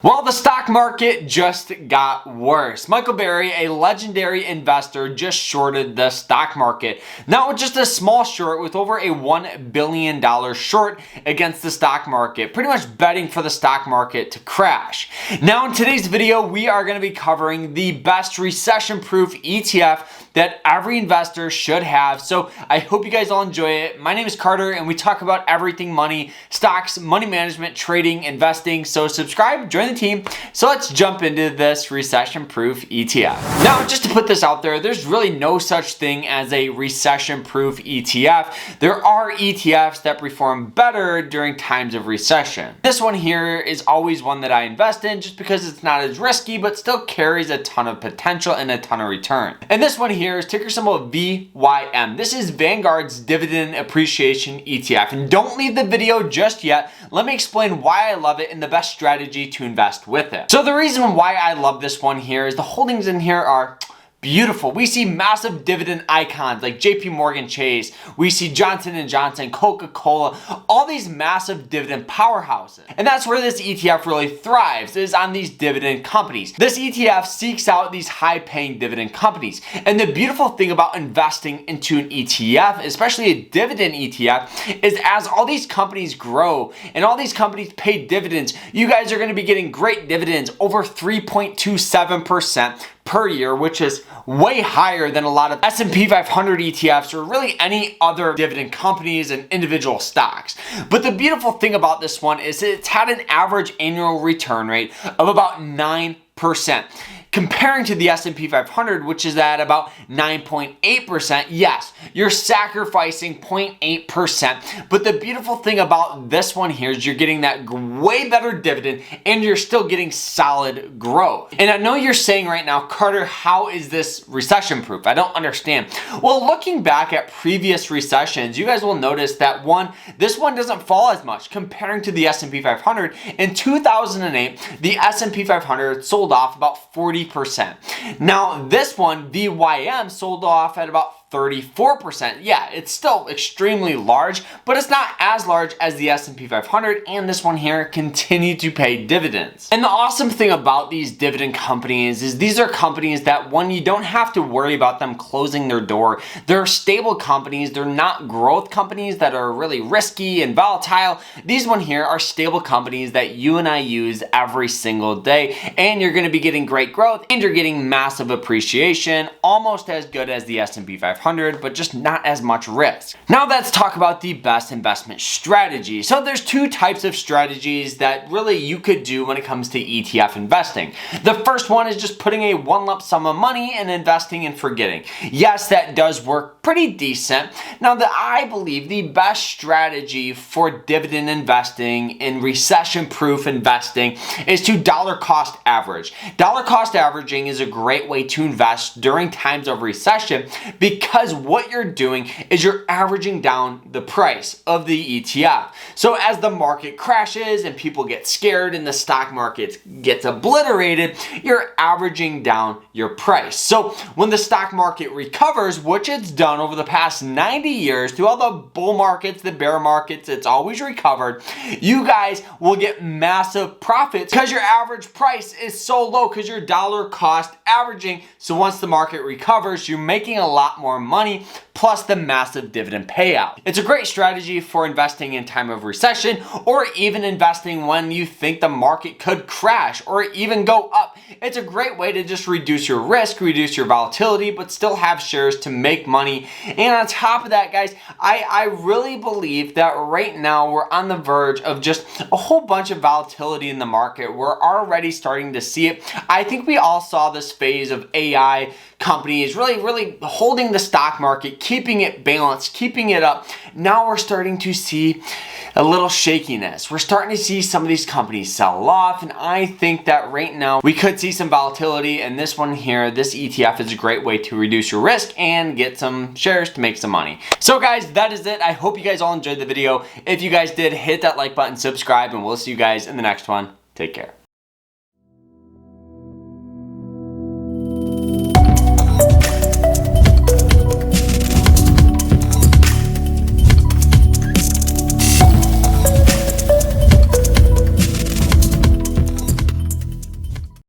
Well, the stock market just got worse. Michael Burry, a legendary investor, just shorted the stock market. Not with just a small short, with over a $1 billion short against the stock market, pretty much betting for the stock market to crash. Now, in today's video, we are going to be covering the best recession-proof ETF that every investor should have. So I hope you guys all enjoy it. My name is Carter, and we talk about everything money, stocks, money management, trading, investing. So subscribe, join the team. So let's jump into this recession-proof ETF. Now, just to put this out there, there's really no such thing as a recession-proof ETF. There are ETFs that perform better during times of recession. This one here is always one that I invest in just because it's not as risky, but still carries a ton of potential and a ton of return. And this one here is ticker symbol VYM. This is Vanguard's Dividend Appreciation ETF. And don't leave the video just yet. Let me explain why I love it and the best strategy to invest with it. So the reason why I love this one here is the holdings in here are beautiful. We see massive dividend icons like JP Morgan Chase. We see Johnson & Johnson, Coca-Cola, all these massive dividend powerhouses. And that's where this ETF really thrives, is on these dividend companies. This ETF seeks out these high-paying dividend companies. And the beautiful thing about investing into an ETF, especially a dividend ETF, is as all these companies grow and all these companies pay dividends, you guys are going to be getting great dividends, over 3.27% per year, which is way higher than a lot of S&P 500 ETFs or really any other dividend companies and individual stocks. But the beautiful thing about this one is it's had an average annual return rate of about 9%. Comparing to the S&P 500, which is at about 9.8%, yes, you're sacrificing 0.8%. But the beautiful thing about this one here is you're getting that way better dividend and you're still getting solid growth. And I know you're saying right now, Carter, how is this recession proof? I don't understand. Well, looking back at previous recessions, you guys will notice that this one doesn't fall as much comparing to the S&P 500. In 2008, the S&P 500 sold off about 40%. Now, this one, VYM, sold off at about 34%. Yeah, it's still extremely large, but it's not as large as the S&P 500, and this one here continued to pay dividends. And the awesome thing about these dividend companies is these are companies that, one, you don't have to worry about them closing their door. They're stable companies. They're not growth companies that are really risky and volatile. These one here are stable companies that you and I use every single day, and you're going to be getting great growth and you're getting massive appreciation, almost as good as the S&P 500, but just not as much risk. Now let's talk about the best investment strategy. So there's two types of strategies that really you could do when it comes to ETF investing. The first one is just putting a one lump sum of money and investing and forgetting. Yes, that does work pretty decent. Now, I believe the best strategy for dividend investing and recession-proof investing is to dollar cost average. Dollar cost averaging is a great way to invest during times of recession because what you're doing is you're averaging down the price of the ETF. So as the market crashes and people get scared and the stock market gets obliterated, you're averaging down your price. So when the stock market recovers, which it's done over the past 90 years, through all the bull markets, the bear markets, it's always recovered, you guys will get massive profits because your average price is so low because you're dollar cost averaging. So once the market recovers, you're making a lot more money, plus the massive dividend payout. It's a great strategy for investing in time of recession, or even investing when you think the market could crash or even go up. It's a great way to just reduce your risk, reduce your volatility, but still have shares to make money. And on top of that, guys, I really believe that right now we're on the verge of just a whole bunch of volatility in the market. We're already starting to see it. I think we all saw this phase of AI companies really holding the stock market, keeping it balanced, keeping it up. Now we're starting to see a little shakiness. We're starting to see some of these companies sell off, and I think that right now we could see some volatility, and this one here, this ETF, is a great way to reduce your risk and get some shares to make some money. So guys, that is it. I hope you guys all enjoyed the video. If you guys did, hit that like button, subscribe, and we'll see you guys in the next one. Take care.